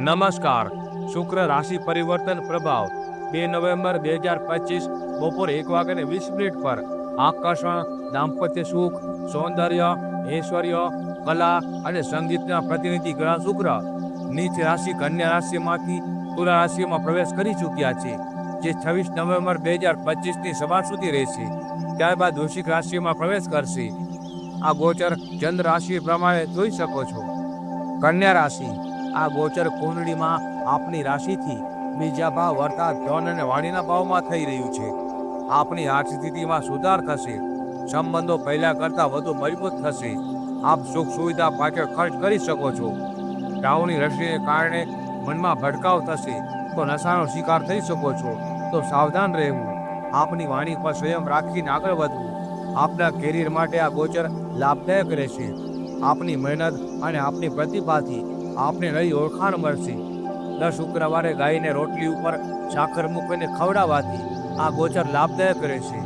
નમસ્કાર. શુક્ર રાશિ પરિવર્તન પ્રભાવ 2 નવેમ્બર 2025 બપોર 1:20 પર આકર્ષણ, દાંપત્ય સુખ, સૌંદર્ય, ઐશ્વર્ય, કલા અને સંગીતના પ્રતિનિધિ ગ્રહ શુક્ર નીચ રાશિ કન્યા રાશિમાંથી તુલા રાશિમાં પ્રવેશ કરી ચૂક્યા છે, જે 26 નવેમ્બર 2025ની સવાર સુધી રહેશે. ત્યારબાદ વૃશ્ચિક રાશિમાં પ્રવેશ કરશે. આ ગોચર ચંદ્ર રાશિ પ્રમાણે જોઈ શકો છો. કન્યા રાશિ. આ ગોચર કુંડળીમાં આપની રાશિથી બીજા ભાવ અર્થાત ધન અને વાણીના ભાવમાં થઈ રહ્યું છે. આપની આર્થિક સ્થિતિમાં સુધાર થશે. સંબંધો પહેલા કરતાં વધુ મજબૂત થશે. આપ સુખ સુવિધા પાછળ ખર્ચ કરી શકો છો. રાહુની રશ્મિને કારણે મનમાં ભડકાવ થશે તો નશાનો શિકાર થઈ શકો છો, તો સાવધાન રહેવું. આપની વાણી પર સંયમ રાખીને આગળ વધવું. આપના કેરિયર માટે આ ગોચર લાભદાયક રહેશે. આપની મહેનત અને આપની પ્રતિભાથી આપને નવી ઓળખાણ મળશે. દર શુક્રવારે ગાયને રોટલી ઉપર સાકર મૂકીને ખવડાવવાથી આ ગોચર લાભદાયક રહેશે.